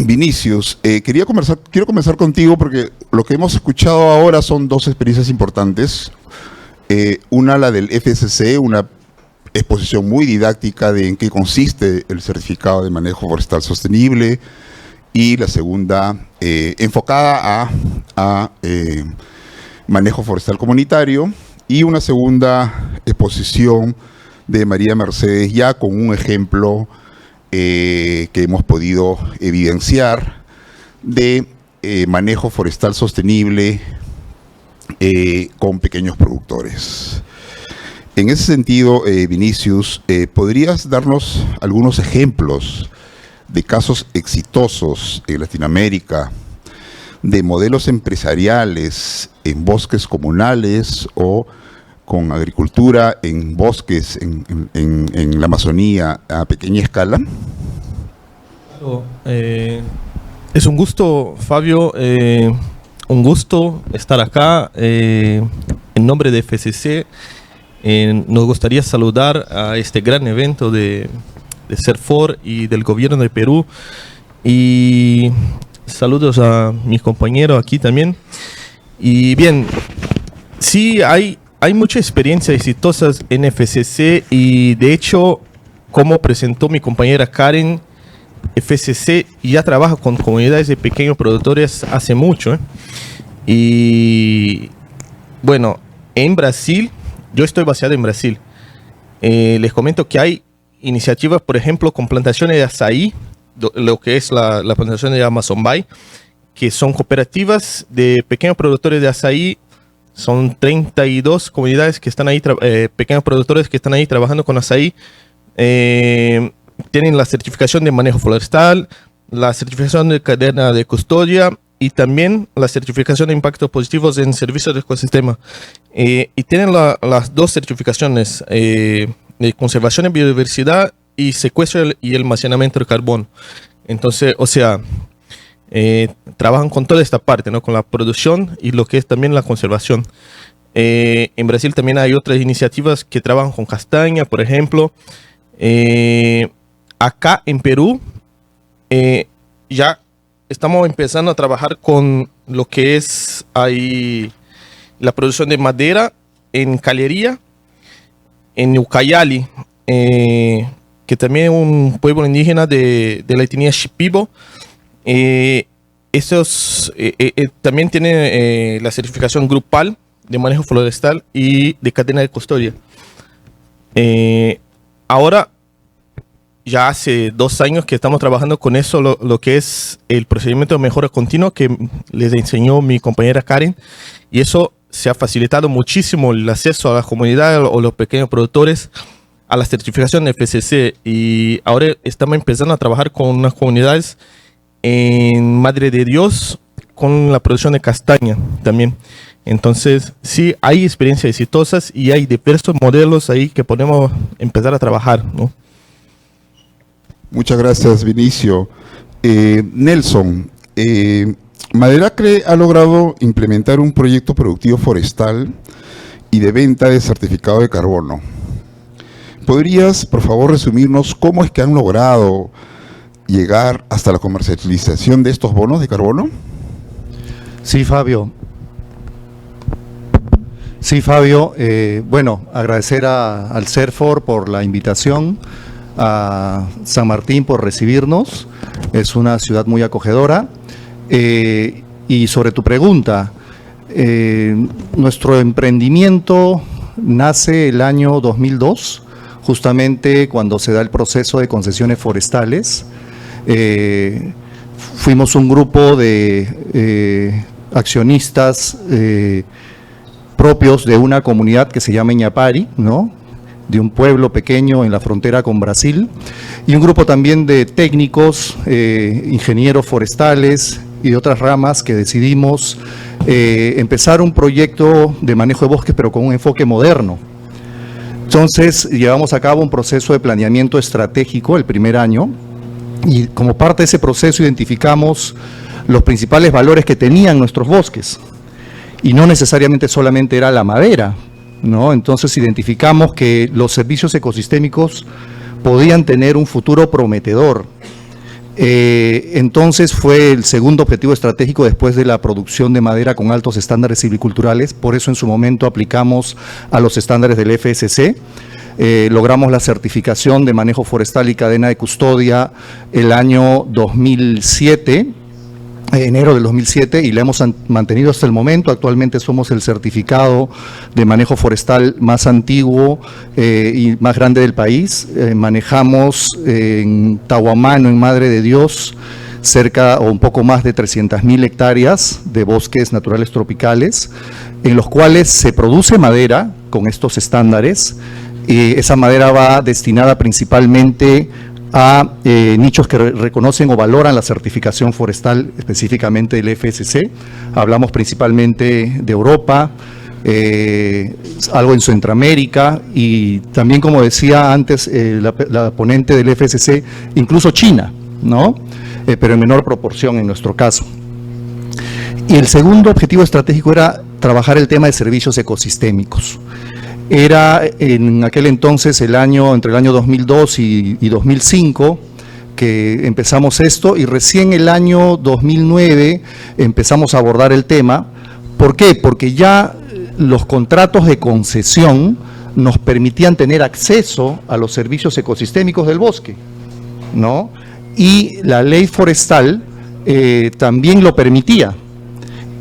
Vinicius, quiero comenzar contigo porque lo que hemos escuchado ahora son dos experiencias importantes. Una, la del FSC, una exposición muy didáctica de en qué consiste el certificado de manejo forestal sostenible, y la segunda, enfocada a manejo forestal comunitario, y una segunda exposición de María Mercedes ya con un ejemplo que hemos podido evidenciar de manejo forestal sostenible con pequeños productores. En ese sentido, Vinicius, ¿podrías darnos algunos ejemplos de casos exitosos en Latinoamérica de modelos empresariales en bosques comunales o con agricultura en bosques en la Amazonía a pequeña escala? Claro, es un gusto, Fabio, un gusto estar acá en nombre de FSC. Nos gustaría saludar a este gran evento de CERFOR y del gobierno de Perú, y saludos a mis compañeros aquí también. Y bien, sí, hay muchas experiencias exitosas en FSC, y de hecho, como presentó mi compañera Karen, FSC ya trabaja con comunidades de pequeños productores hace mucho, Y bueno, en Brasil, yo estoy basado en Brasil, les comento que hay iniciativas, por ejemplo, con plantaciones de azaí, lo que es la plantación de Amazon Bay, que son cooperativas de pequeños productores de azaí. Son 32 comunidades que están ahí, pequeños productores que están ahí trabajando con azaí. Tienen la certificación de manejo forestal, la certificación de cadena de custodia y también la certificación de impactos positivos en servicios de ecosistema. Y tienen las dos certificaciones de conservación de biodiversidad y secuestro y almacenamiento de carbono. Entonces, o sea, trabajan con toda esta parte, ¿no? Con la producción y lo que es también la conservación. En Brasil también hay otras iniciativas que trabajan con castaña, por ejemplo. Acá en Perú ya estamos empezando a trabajar con lo que es ahí la producción de madera en Calhería, en Ucayali, que también es un pueblo indígena de la etnia Shipibo. También tiene la certificación grupal de manejo forestal y de cadena de custodia. Ahora, ya hace 2 años que estamos trabajando con eso, lo que es el procedimiento de mejora continua que les enseñó mi compañera Karen, y eso se ha facilitado muchísimo el acceso a la comunidad o los pequeños productores a la certificación de FSC, y ahora estamos empezando a trabajar con unas comunidades en Madre de Dios con la producción de castaña también. Entonces, sí, hay experiencias exitosas y hay diversos modelos ahí que podemos empezar a trabajar, ¿no? Muchas gracias, Vinicio. Nelson, Maderacre ha logrado implementar un proyecto productivo forestal y de venta de certificado de carbono. ¿Podrías, por favor, resumirnos cómo es que han logrado llegar hasta la comercialización de estos bonos de carbono? Sí, Fabio. Bueno, agradecer al CERFOR por la invitación, a San Martín por recibirnos. Es una ciudad muy acogedora. Y sobre tu pregunta, nuestro emprendimiento nace el año 2002, justamente cuando se da el proceso de concesiones forestales. Fuimos un grupo de accionistas propios de una comunidad que se llama Iñapari, ¿no?, de un pueblo pequeño en la frontera con Brasil, y un grupo también de técnicos, ingenieros forestales y de otras ramas que decidimos empezar un proyecto de manejo de bosques, pero con un enfoque moderno. Entonces, llevamos a cabo un proceso de planeamiento estratégico el primer año, y como parte de ese proceso identificamos los principales valores que tenían nuestros bosques, y no necesariamente solamente era la madera, ¿no? Entonces identificamos que los servicios ecosistémicos podían tener un futuro prometedor, Entonces fue el segundo objetivo estratégico después de la producción de madera con altos estándares silviculturales. Por eso en su momento aplicamos a los estándares del FSC. Logramos la certificación de manejo forestal y cadena de custodia el año 2007, enero del 2007, y la hemos mantenido hasta el momento. Actualmente somos el certificado de manejo forestal más antiguo y más grande del país. Manejamos en Tahuamano, en Madre de Dios, cerca o un poco más de 300.000 hectáreas de bosques naturales tropicales, en los cuales se produce madera con estos estándares. Esa madera va destinada principalmente a nichos que reconocen o valoran la certificación forestal, específicamente del FSC. Hablamos principalmente de Europa, algo en Centroamérica y también, como decía antes la ponente del FSC, incluso China, ¿no? Pero en menor proporción en nuestro caso. Y el segundo objetivo estratégico era trabajar el tema de servicios ecosistémicos. Era en aquel entonces, entre el año 2002 y 2005, que empezamos esto, y recién el año 2009 empezamos a abordar el tema. ¿Por qué? Porque ya los contratos de concesión nos permitían tener acceso a los servicios ecosistémicos del bosque, ¿no? Y la ley forestal también lo permitía.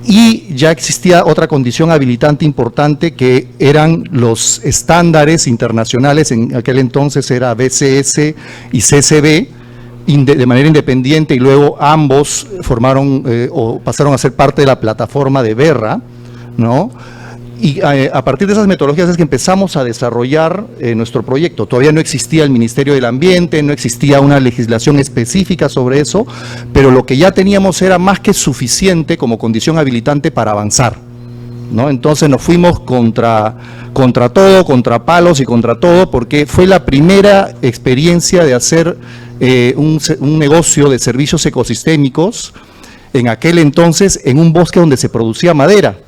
Y ya existía otra condición habilitante importante, que eran los estándares internacionales. En aquel entonces era BCS y CCB, de manera independiente, y luego ambos formaron o pasaron a ser parte de la plataforma de Verra, ¿no? Y a partir de esas metodologías es que empezamos a desarrollar nuestro proyecto. Todavía no existía el Ministerio del Ambiente, no existía una legislación específica sobre eso, pero lo que ya teníamos era más que suficiente como condición habilitante para avanzar, ¿no? Entonces nos fuimos contra todo, contra palos y contra todo, porque fue la primera experiencia de hacer un negocio de servicios ecosistémicos en aquel entonces en un bosque donde se producía madera.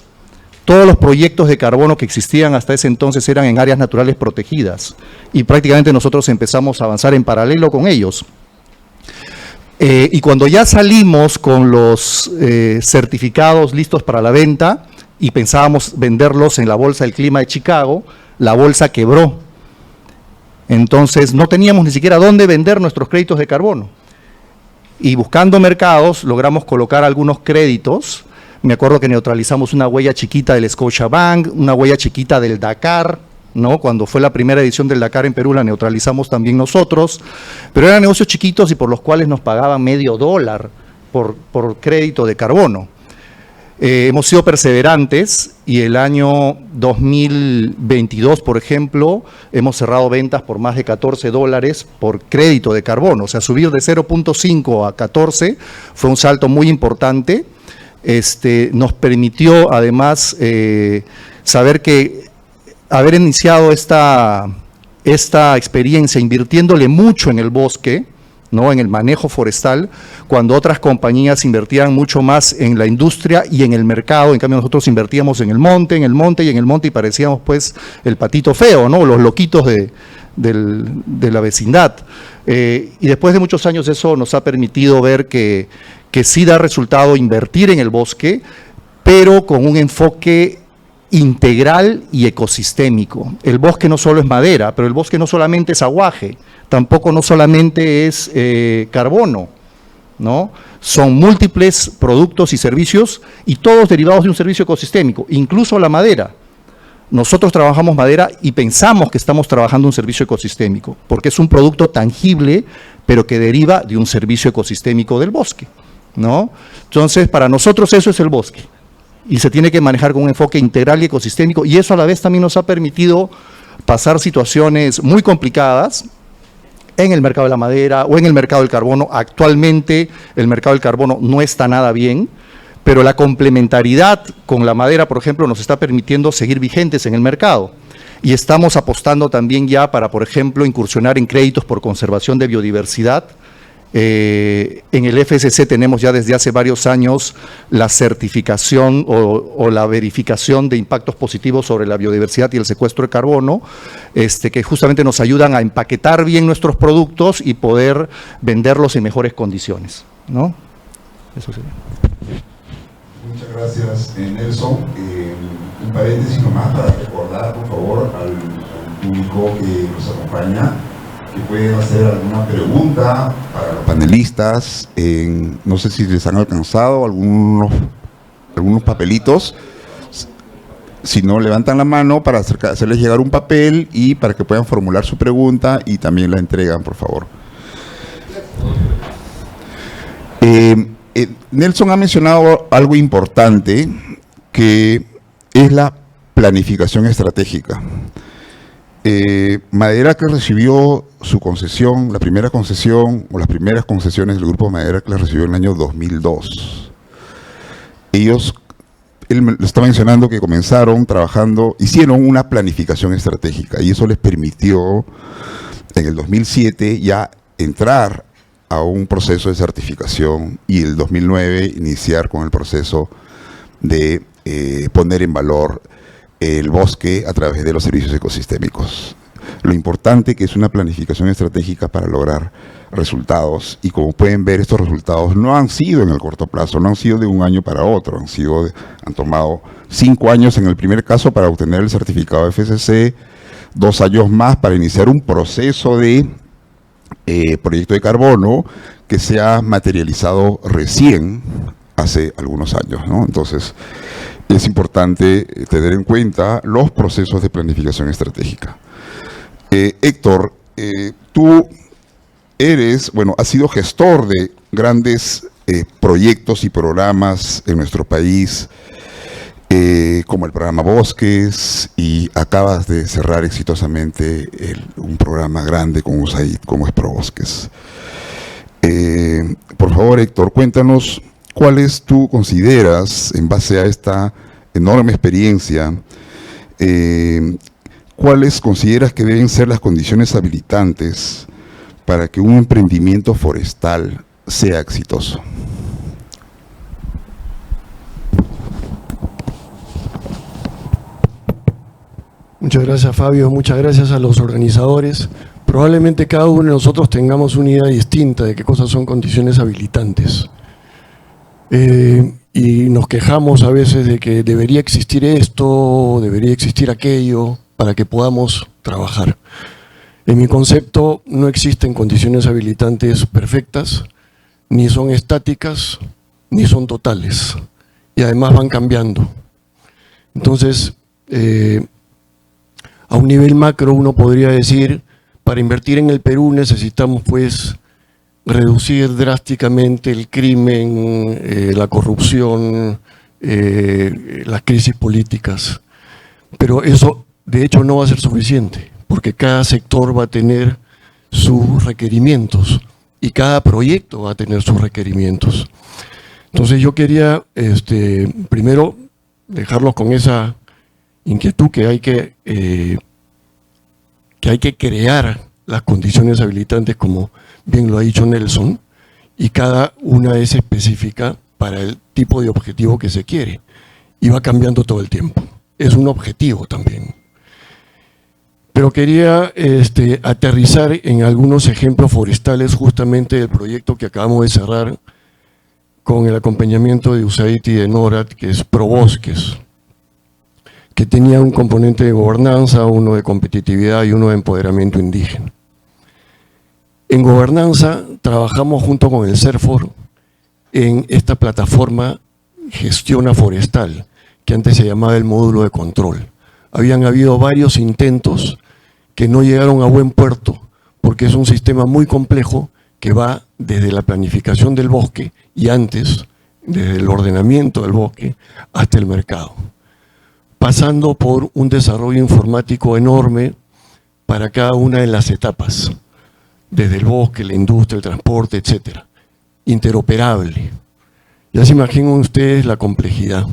Todos los proyectos de carbono que existían hasta ese entonces eran en áreas naturales protegidas, y prácticamente nosotros empezamos a avanzar en paralelo con ellos. Y cuando ya salimos con los certificados listos para la venta y pensábamos venderlos en la Bolsa del Clima de Chicago, la bolsa quebró. Entonces no teníamos ni siquiera dónde vender nuestros créditos de carbono. Y buscando mercados logramos colocar algunos créditos. Me acuerdo que neutralizamos una huella chiquita del Scotiabank, una huella chiquita del Dakar, ¿no? Cuando fue la primera edición del Dakar en Perú la neutralizamos también nosotros, pero eran negocios chiquitos y por los cuales nos pagaban $0.50 por crédito de carbono. Hemos sido perseverantes y el año 2022, por ejemplo, hemos cerrado ventas por más de $14 por crédito de carbono. O sea, subir de 0.5 a 14 fue un salto muy importante. Nos permitió además saber que haber iniciado esta experiencia invirtiéndole mucho en el bosque, ¿no? En el manejo forestal, cuando otras compañías invertían mucho más en la industria y en el mercado. En cambio nosotros invertíamos en el monte y parecíamos pues el patito feo, ¿no? Los loquitos de la vecindad. Y después de muchos años eso nos ha permitido ver que sí da resultado invertir en el bosque, pero con un enfoque integral y ecosistémico. El bosque no solo es madera, pero el bosque no solamente es aguaje, tampoco no solamente es carbono, ¿no? Son múltiples productos y servicios, y todos derivados de un servicio ecosistémico, incluso la madera. Nosotros trabajamos madera y pensamos que estamos trabajando un servicio ecosistémico, porque es un producto tangible, pero que deriva de un servicio ecosistémico del bosque, ¿no? Entonces, para nosotros eso es el bosque, y se tiene que manejar con un enfoque integral y ecosistémico, y eso a la vez también nos ha permitido pasar situaciones muy complicadas en el mercado de la madera o en el mercado del carbono. Actualmente el mercado del carbono no está nada bien, pero la complementariedad con la madera, por ejemplo, nos está permitiendo seguir vigentes en el mercado. Y estamos apostando también ya para, por ejemplo, incursionar en créditos por conservación de biodiversidad En el FSC tenemos ya desde hace varios años la certificación o la verificación de impactos positivos sobre la biodiversidad y el secuestro de carbono, que justamente nos ayudan a empaquetar bien nuestros productos y poder venderlos en mejores condiciones, ¿no? Eso sería. Muchas gracias, Nelson. Un paréntesis nomás para recordar, por favor, al público que nos acompaña, que pueden hacer alguna pregunta para los panelistas. No sé si les han alcanzado algunos papelitos. Si no, levantan la mano para hacerles llegar un papel y para que puedan formular su pregunta y también la entregan, por favor. Nelson ha mencionado algo importante, que es la planificación estratégica. Madera, que recibió su concesión, la primera concesión o las primeras concesiones del Grupo Madera, que la recibió en el año 2002. Él me está mencionando que comenzaron trabajando, hicieron una planificación estratégica y eso les permitió en el 2007 ya entrar a un proceso de certificación y el 2009 iniciar con el proceso de poner en valor el bosque a través de los servicios ecosistémicos. Lo importante que es una planificación estratégica para lograr resultados, y como pueden ver, estos resultados no han sido en el corto plazo, no han sido de un año para otro, han tomado 5 años en el primer caso para obtener el certificado FSC, 2 años más para iniciar un proceso de proyecto de carbono que se ha materializado recién hace algunos años, ¿no? Entonces, es importante tener en cuenta los procesos de planificación estratégica. Héctor, tú has sido gestor de grandes proyectos y programas en nuestro país, como el programa Bosques, y acabas de cerrar exitosamente un programa grande con USAID como es ProBosques. Por favor, Héctor, cuéntanos cuáles tú consideras, en base a esta enorme experiencia, cuáles consideras que deben ser las condiciones habilitantes para que un emprendimiento forestal sea exitoso. Muchas gracias, Fabio, muchas gracias a los organizadores. Probablemente cada uno de nosotros tengamos una idea distinta de qué cosas son condiciones habilitantes. Y nos quejamos a veces de que debería existir esto, debería existir aquello, para que podamos trabajar. En mi concepto no existen condiciones habilitantes perfectas, ni son estáticas, ni son totales. Y además van cambiando. Entonces, a un nivel macro uno podría decir, para invertir en el Perú necesitamos pues reducir drásticamente el crimen, la corrupción, las crisis políticas. Pero eso de hecho no va a ser suficiente, porque cada sector va a tener sus requerimientos y cada proyecto va a tener sus requerimientos. Entonces yo quería primero dejarlos con esa inquietud que hay que crear las condiciones habilitantes, como bien lo ha dicho Nelson, y cada una es específica para el tipo de objetivo que se quiere, y va cambiando todo el tiempo. Es un objetivo también. Pero quería aterrizar en algunos ejemplos forestales justamente del proyecto que acabamos de cerrar con el acompañamiento de USAID y de NORAD, que es ProBosques, que tenía un componente de gobernanza, uno de competitividad y uno de empoderamiento indígena. En gobernanza trabajamos junto con el CERFOR en esta plataforma Gestiona Forestal, que antes se llamaba el módulo de control. Habían habido varios intentos que no llegaron a buen puerto, porque es un sistema muy complejo que va desde la planificación del bosque y antes, desde el ordenamiento del bosque hasta el mercado, pasando por un desarrollo informático enorme para cada una de las etapas, desde el bosque, la industria, el transporte, etcétera, interoperable. Ya se imaginan ustedes la complejidad.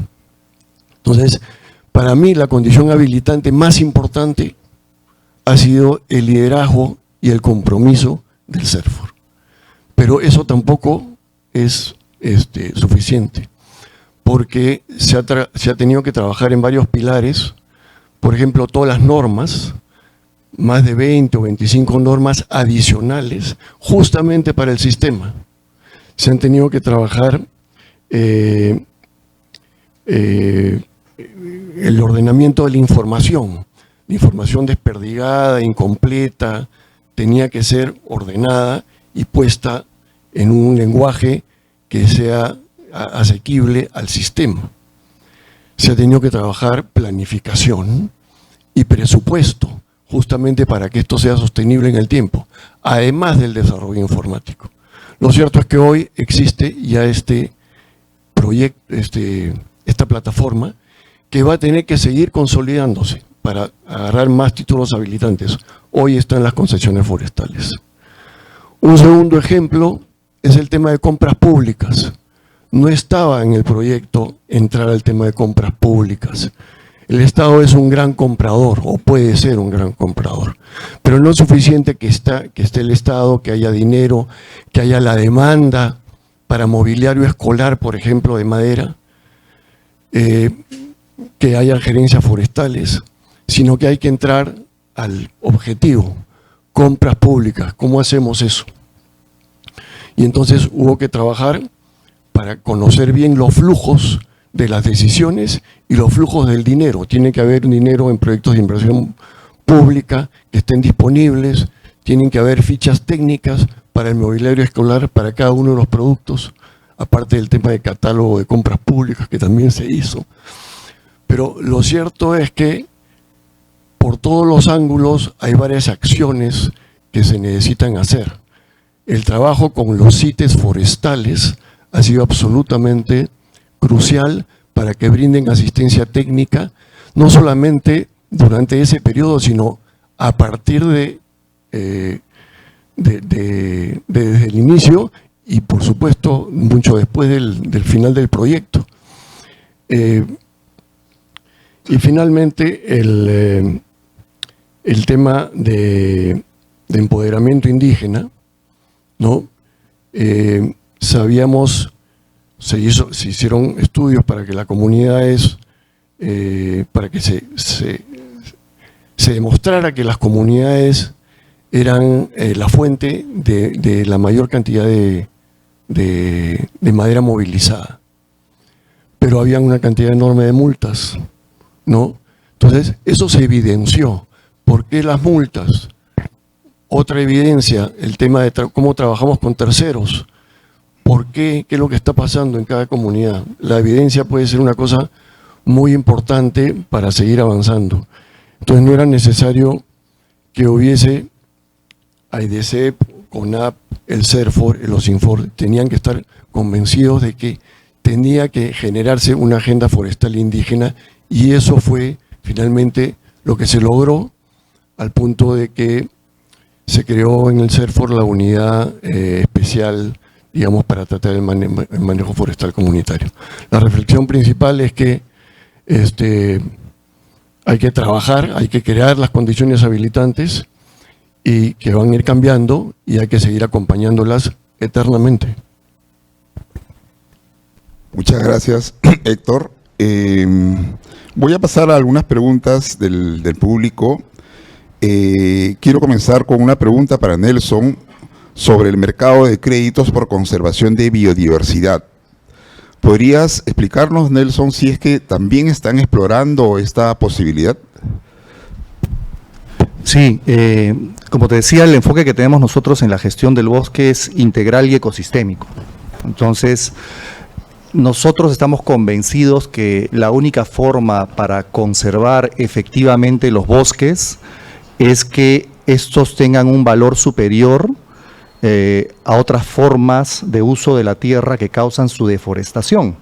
Entonces, para mí la condición habilitante más importante ha sido el liderazgo y el compromiso del CERFOR. Pero eso tampoco es suficiente, porque se ha tenido que trabajar en varios pilares. Por ejemplo, todas las normas, más de 20 o 25 normas adicionales, justamente para el sistema. Se han tenido que trabajar el ordenamiento de la información desperdigada, incompleta, tenía que ser ordenada y puesta en un lenguaje que sea asequible al sistema. Se ha tenido que trabajar planificación y presupuesto, justamente para que esto sea sostenible en el tiempo, además del desarrollo informático. Lo cierto es que hoy existe ya este proyecto, esta plataforma, que va a tener que seguir consolidándose para agarrar más títulos habilitantes. Hoy está en las concesiones forestales. Un segundo ejemplo es el tema de compras públicas. No estaba en el proyecto entrar al tema de compras públicas. El Estado es un gran comprador, o puede ser un gran comprador, pero no es suficiente que esté el Estado, que haya dinero, que haya la demanda para mobiliario escolar, por ejemplo, de madera, que haya gerencias forestales, sino que hay que entrar al objetivo, compras públicas. ¿Cómo hacemos eso? Y entonces hubo que trabajar para conocer bien los flujos de las decisiones y los flujos del dinero. Tiene que haber dinero en proyectos de inversión pública que estén disponibles, tienen que haber fichas técnicas para el mobiliario escolar, para cada uno de los productos, aparte del tema de catálogo de compras públicas que también se hizo. Pero lo cierto es que por todos los ángulos hay varias acciones que se necesitan hacer. El trabajo con los CITES forestales ha sido absolutamente crucial para que brinden asistencia técnica, no solamente durante ese periodo, sino a partir desde el inicio y por supuesto mucho después del final del proyecto. Y finalmente el tema de empoderamiento indígena, ¿no? Se hicieron estudios para que las comunidades, para que se demostrara que las comunidades eran la fuente de la mayor cantidad de madera movilizada. Pero había una cantidad enorme de multas, ¿no? Entonces, eso se evidenció. ¿Por qué las multas? Otra evidencia, el tema de cómo trabajamos con terceros. ¿Por qué? ¿Qué es lo que está pasando en cada comunidad? La evidencia puede ser una cosa muy importante para seguir avanzando. Entonces no era necesario que hubiese AIDC, CONAP, el CERFOR, los INFOR, tenían que estar convencidos de que tenía que generarse una agenda forestal indígena, y eso fue finalmente lo que se logró, al punto de que se creó en el CERFOR la unidad especial, digamos, para tratar el manejo forestal comunitario. La reflexión principal es que hay que trabajar, hay que crear las condiciones habilitantes y que van a ir cambiando, y hay que seguir acompañándolas eternamente. Muchas gracias, Héctor. Voy a pasar a algunas preguntas del público. Quiero comenzar con una pregunta para Nelson sobre el mercado de créditos por conservación de biodiversidad. ¿Podrías explicarnos, Nelson, si es que también están explorando esta posibilidad? Sí, como te decía, el enfoque que tenemos nosotros en la gestión del bosque es integral y ecosistémico. Entonces, nosotros estamos convencidos que la única forma para conservar efectivamente los bosques es que estos tengan un valor superior a otras formas de uso de la tierra que causan su deforestación.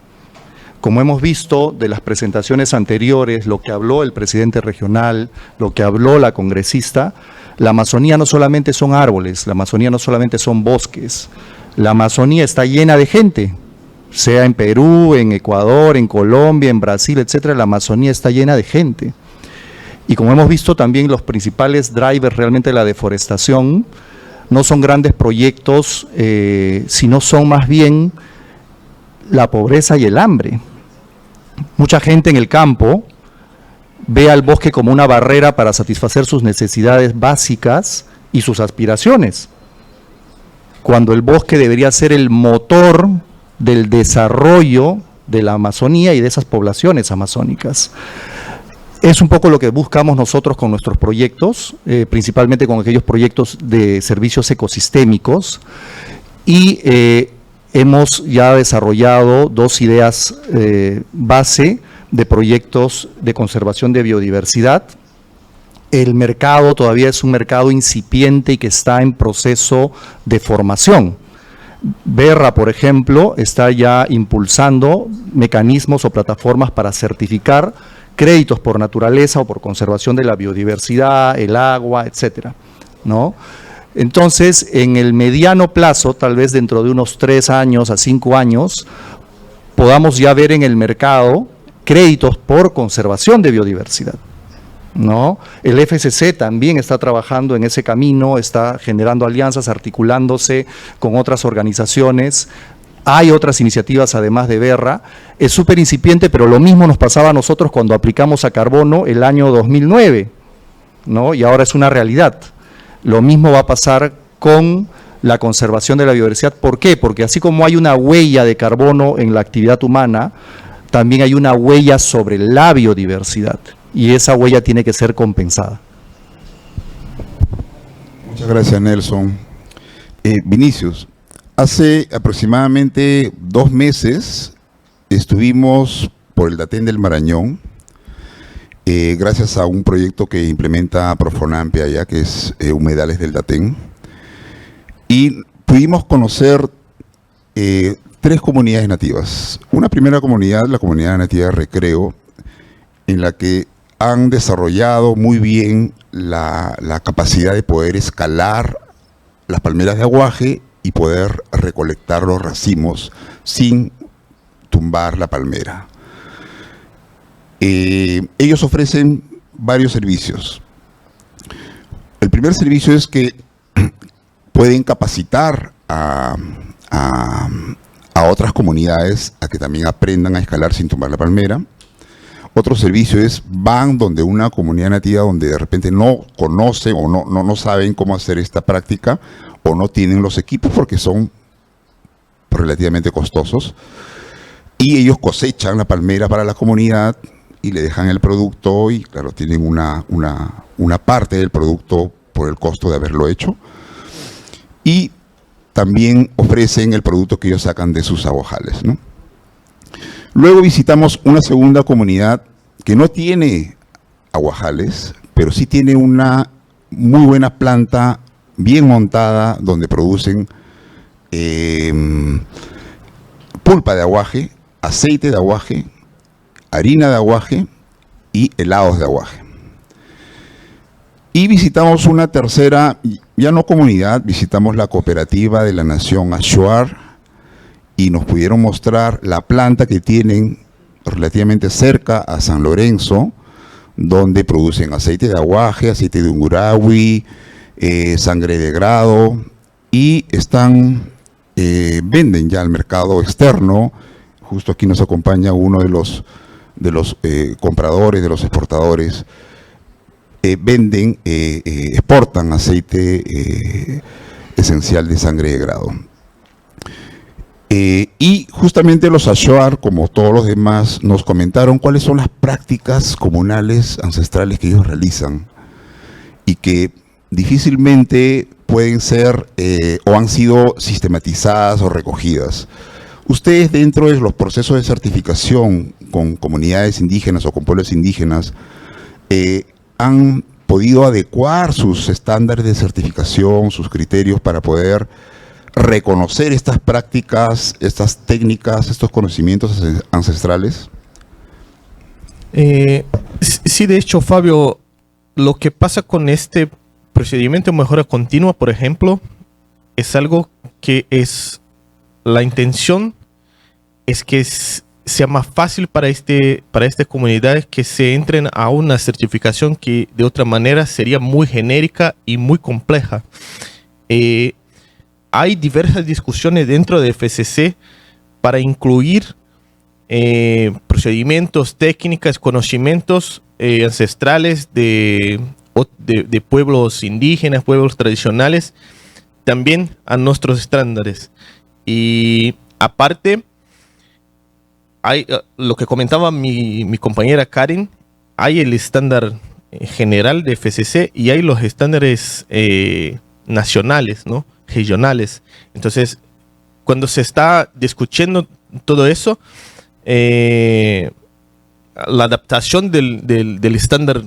Como hemos visto de las presentaciones anteriores, lo que habló el presidente regional, lo que habló la congresista, la Amazonía no solamente son árboles, la Amazonía no solamente son bosques, la Amazonía está llena de gente, sea en Perú, en Ecuador, en Colombia, en Brasil, etcétera. La Amazonía está llena de gente. Y como hemos visto también, los principales drivers realmente de la deforestación no son grandes proyectos, sino son más bien la pobreza y el hambre. Mucha gente en el campo ve al bosque como una barrera para satisfacer sus necesidades básicas y sus aspiraciones, cuando el bosque debería ser el motor del desarrollo de la Amazonía y de esas poblaciones amazónicas. Es un poco lo que buscamos nosotros con nuestros proyectos, principalmente con aquellos proyectos de servicios ecosistémicos, y hemos ya desarrollado 2 ideas base de proyectos de conservación de biodiversidad. El mercado todavía es un mercado incipiente y que está en proceso de formación. Berra, por ejemplo, está ya impulsando mecanismos o plataformas para certificar créditos por naturaleza o por conservación de la biodiversidad, el agua, etcétera, ¿no? Entonces, en el mediano plazo, tal vez dentro de unos 3 años a 5 años, podamos ya ver en el mercado créditos por conservación de biodiversidad, ¿no? El FCC también está trabajando en ese camino, está generando alianzas, articulándose con otras organizaciones. Hay otras iniciativas además de Berra. Es súper incipiente, pero lo mismo nos pasaba a nosotros cuando aplicamos a carbono el año 2009, ¿no? Y ahora es una realidad. Lo mismo va a pasar con la conservación de la biodiversidad. ¿Por qué? Porque así como hay una huella de carbono en la actividad humana, también hay una huella sobre la biodiversidad, y esa huella tiene que ser compensada. Muchas gracias, Nelson. Vinicius, hace aproximadamente 2 meses estuvimos por el Datén del Marañón, gracias a un proyecto que implementa Profonampe allá, que es Humedales del Datén, y pudimos conocer 3 comunidades nativas. Una primera comunidad, la comunidad nativa de Recreo, en la que han desarrollado muy bien la capacidad de poder escalar las palmeras de aguaje y poder recolectar los racimos sin tumbar la palmera. Ellos ofrecen varios servicios. El primer servicio es que pueden capacitar a otras comunidades a que también aprendan a escalar sin tumbar la palmera. Otro servicio es, van donde una comunidad nativa donde de repente no conocen o no saben cómo hacer esta práctica, o no tienen los equipos porque son relativamente costosos, y ellos cosechan la palmera para la comunidad y le dejan el producto, y claro, tienen una parte del producto por el costo de haberlo hecho, y también ofrecen el producto que ellos sacan de sus aguajales, ¿no? Luego visitamos una segunda comunidad que no tiene aguajales, pero sí tiene una muy buena planta bien montada donde producen pulpa de aguaje, aceite de aguaje, harina de aguaje y helados de aguaje. Y visitamos una tercera, ya no comunidad, visitamos la cooperativa de la Nación Ashuar, y nos pudieron mostrar la planta que tienen relativamente cerca a San Lorenzo, donde producen aceite de aguaje, aceite de ungurawi, sangre de grado, y venden ya al mercado externo. Justo aquí nos acompaña uno de los compradores, de los exportadores. Exportan aceite esencial de sangre de grado. Y justamente los Ashuar, como todos los demás, nos comentaron cuáles son las prácticas comunales ancestrales que ellos realizan y que difícilmente pueden ser o han sido sistematizadas o recogidas. Ustedes, dentro de los procesos de certificación con comunidades indígenas o con pueblos indígenas, han podido adecuar sus estándares de certificación, sus criterios para poder reconocer estas prácticas, estas técnicas, estos conocimientos ancestrales. Sí, de hecho, Fabio, lo que pasa con este procedimiento de mejora continua, por ejemplo, es algo que es la intención, es que sea más fácil para estas comunidades que se entren a una certificación que de otra manera sería muy genérica y muy compleja. hay diversas discusiones dentro de FCC para incluir procedimientos, técnicas, conocimientos ancestrales de pueblos indígenas, pueblos tradicionales, también a nuestros estándares. Y aparte, hay lo que comentaba mi compañera Karen, hay el estándar general de FCC y hay los estándares nacionales, ¿no? Regionales. Entonces, cuando se está discutiendo todo eso, la adaptación del estándar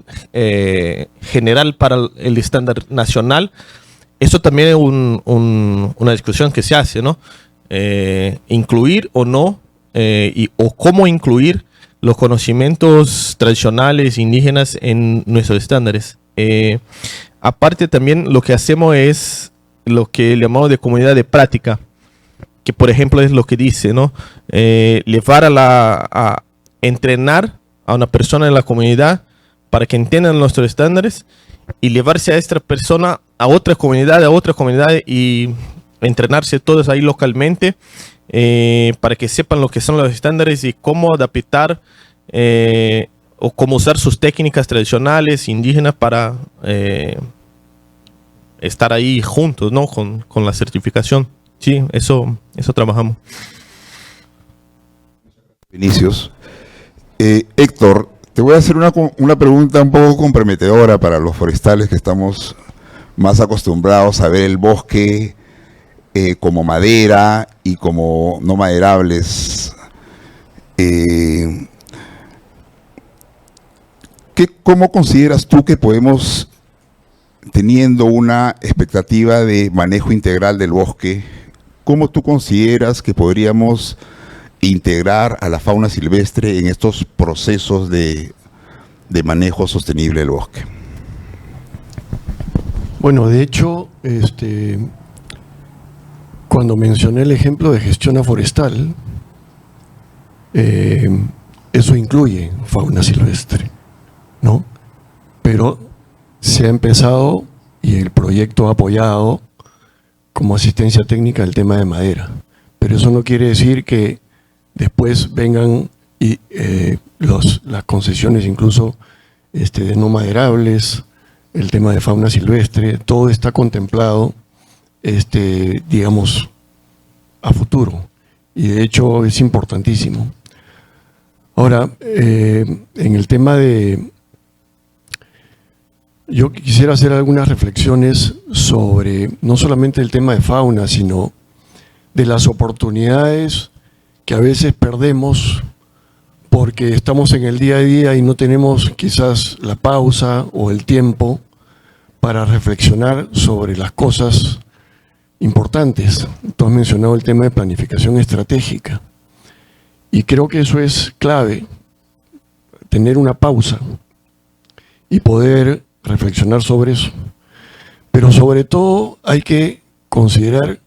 general para el estándar nacional, eso también es una discusión que se hace, ¿no? Incluir o no, o cómo incluir los conocimientos tradicionales indígenas en nuestros estándares. Aparte también lo que hacemos es lo que llamamos de comunidad de práctica, que por ejemplo es lo que dice, ¿no? Llevar a entrenar a una persona en la comunidad para que entiendan nuestros estándares y llevarse a esta persona a otra comunidad y entrenarse todos ahí localmente para que sepan lo que son los estándares y cómo adaptar o cómo usar sus técnicas tradicionales indígenas para estar ahí juntos, ¿no? Con la certificación. Sí, eso trabajamos. Vinicius. Héctor, te voy a hacer una pregunta un poco comprometedora para los forestales que estamos más acostumbrados a ver el bosque como madera y como no maderables. ¿Cómo consideras tú que podemos, teniendo una expectativa de manejo integral del bosque, cómo tú consideras que podríamos integrar a la fauna silvestre en estos procesos de manejo sostenible del bosque? Bueno, de hecho, cuando mencioné el ejemplo de gestión forestal, eso incluye fauna silvestre, ¿no? Pero se ha empezado y el proyecto ha apoyado como asistencia técnica el tema de madera. Pero eso no quiere decir que después vengan las concesiones incluso de no maderables, el tema de fauna silvestre, todo está contemplado, digamos, a futuro. Y de hecho es importantísimo. Ahora, en el tema yo quisiera hacer algunas reflexiones sobre no solamente el tema de fauna, sino de las oportunidades que a veces perdemos porque estamos en el día a día y no tenemos quizás la pausa o el tiempo para reflexionar sobre las cosas importantes. Tú has mencionado el tema de planificación estratégica y creo que eso es clave, tener una pausa y poder reflexionar sobre eso. Pero sobre todo hay que considerar,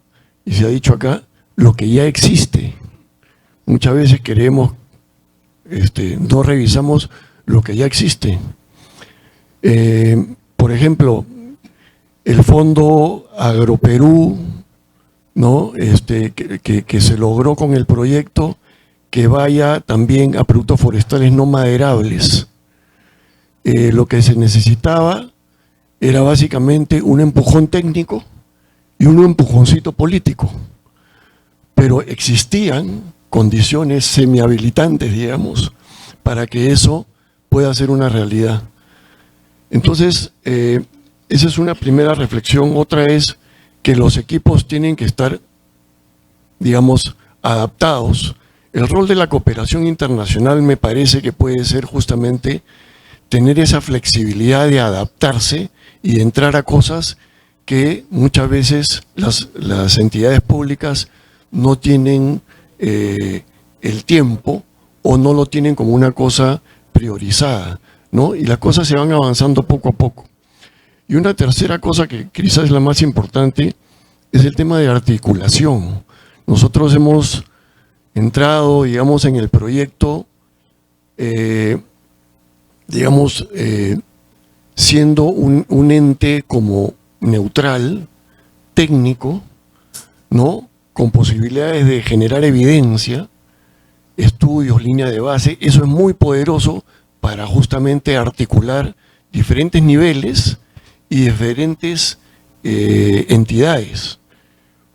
y se ha dicho acá, lo que ya existe. Muchas veces queremos, no revisamos lo que ya existe. Por ejemplo, el Fondo Agroperú, ¿no? Que se logró con el proyecto que vaya también a productos forestales no maderables. Lo que se necesitaba era básicamente un empujón técnico y un empujoncito político, pero existían condiciones semihabilitantes, digamos, para que eso pueda ser una realidad. Entonces, esa es una primera reflexión. Otra es que los equipos tienen que estar, digamos, adaptados. El rol de la cooperación internacional me parece que puede ser justamente tener esa flexibilidad de adaptarse y de entrar a cosas que muchas veces las entidades públicas no tienen el tiempo o no lo tienen como una cosa priorizada, ¿no? Y las cosas se van avanzando poco a poco. Y una tercera cosa que quizás es la más importante es el tema de articulación. Nosotros hemos entrado, digamos, en el proyecto, siendo un ente como neutral, técnico, ¿no? Con posibilidades de generar evidencia, estudios, línea de base. Eso es muy poderoso para justamente articular diferentes niveles y diferentes entidades.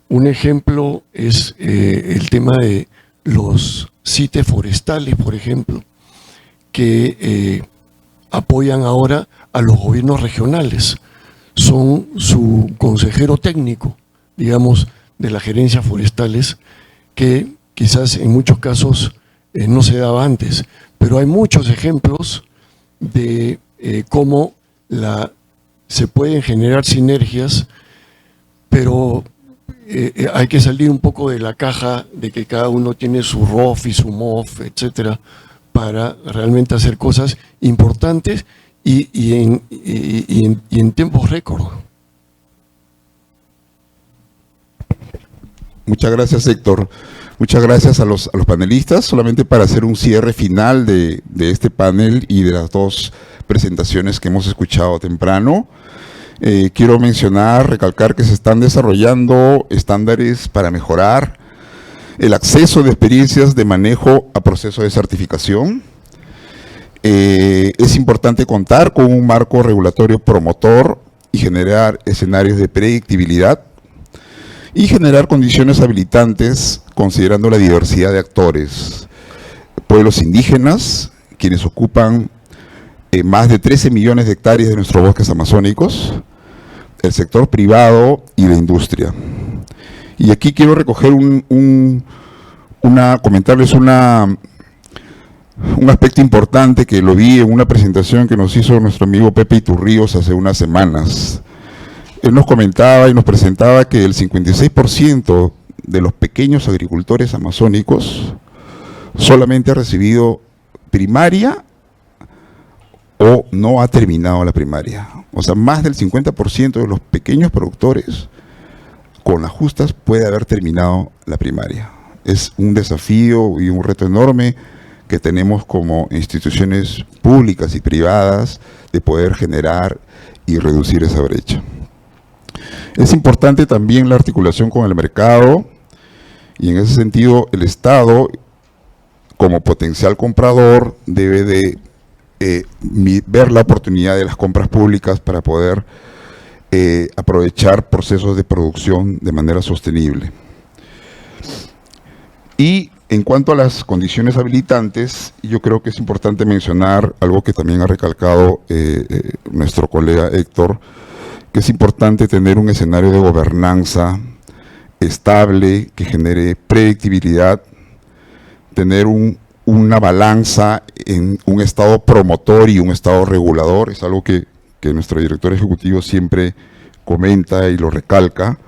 Un ejemplo es el tema de los CITES forestales, por ejemplo, que apoyan ahora a los gobiernos regionales. Son su consejero técnico, digamos, de las gerencias forestales, que quizás en muchos casos no se daba antes. Pero hay muchos ejemplos de cómo se pueden generar sinergias, pero hay que salir un poco de la caja de que cada uno tiene su ROF y su MOF, etcétera, para realmente hacer cosas importantes y en tiempos récord. Muchas gracias, Héctor. Muchas gracias a los panelistas. Solamente para hacer un cierre final de este panel y de las dos presentaciones que hemos escuchado temprano, quiero recalcar que se están desarrollando estándares para mejorar el acceso de experiencias de manejo a procesos de certificación. Es importante contar con un marco regulatorio promotor y generar escenarios de predictibilidad y generar condiciones habilitantes considerando la diversidad de actores. Pueblos indígenas, quienes ocupan más de 13 millones de hectáreas de nuestros bosques amazónicos, el sector privado y la industria. Y aquí quiero recoger comentarles un aspecto importante que lo vi en una presentación que nos hizo nuestro amigo Pepe Iturríos hace unas semanas. Él nos comentaba y nos presentaba que el 56% de los pequeños agricultores amazónicos solamente ha recibido primaria o no ha terminado la primaria. O sea, más del 50% de los pequeños productores con las justas puede haber terminado la primaria. Es un desafío y un reto enorme que tenemos como instituciones públicas y privadas de poder generar y reducir esa brecha. Es importante también la articulación con el mercado y en ese sentido el Estado, como potencial comprador, debe de ver la oportunidad de las compras públicas para poder aprovechar procesos de producción de manera sostenible. Y en cuanto a las condiciones habilitantes, yo creo que es importante mencionar algo que también ha recalcado nuestro colega Héctor, que es importante tener un escenario de gobernanza estable, que genere predictibilidad, tener una balanza en un Estado promotor y un Estado regulador. Es algo que nuestro director ejecutivo siempre comenta y lo recalca.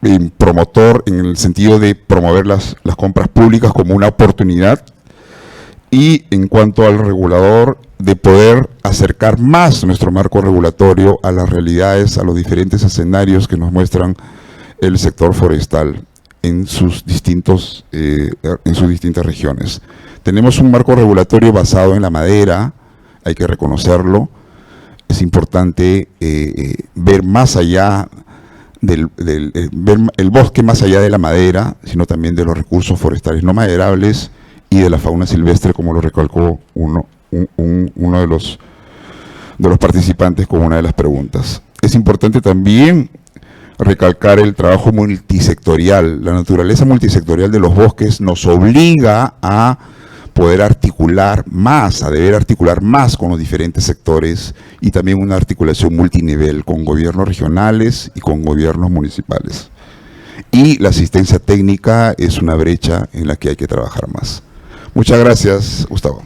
En promotor en el sentido de promover las compras públicas como una oportunidad, y en cuanto al regulador, de poder acercar más nuestro marco regulatorio a las realidades, a los diferentes escenarios que nos muestran el sector forestal en sus distintas regiones. Tenemos un marco regulatorio basado en la madera, hay que reconocerlo. Es importante ver más allá ver el bosque más allá de la madera, sino también de los recursos forestales no maderables y de la fauna silvestre, como lo recalcó uno de los participantes con una de las preguntas. Es importante también recalcar el trabajo multisectorial. La naturaleza multisectorial de los bosques nos obliga a poder articular más, a deber articular más con los diferentes sectores, y también una articulación multinivel con gobiernos regionales y con gobiernos municipales. Y la asistencia técnica es una brecha en la que hay que trabajar más. Muchas gracias, Gustavo.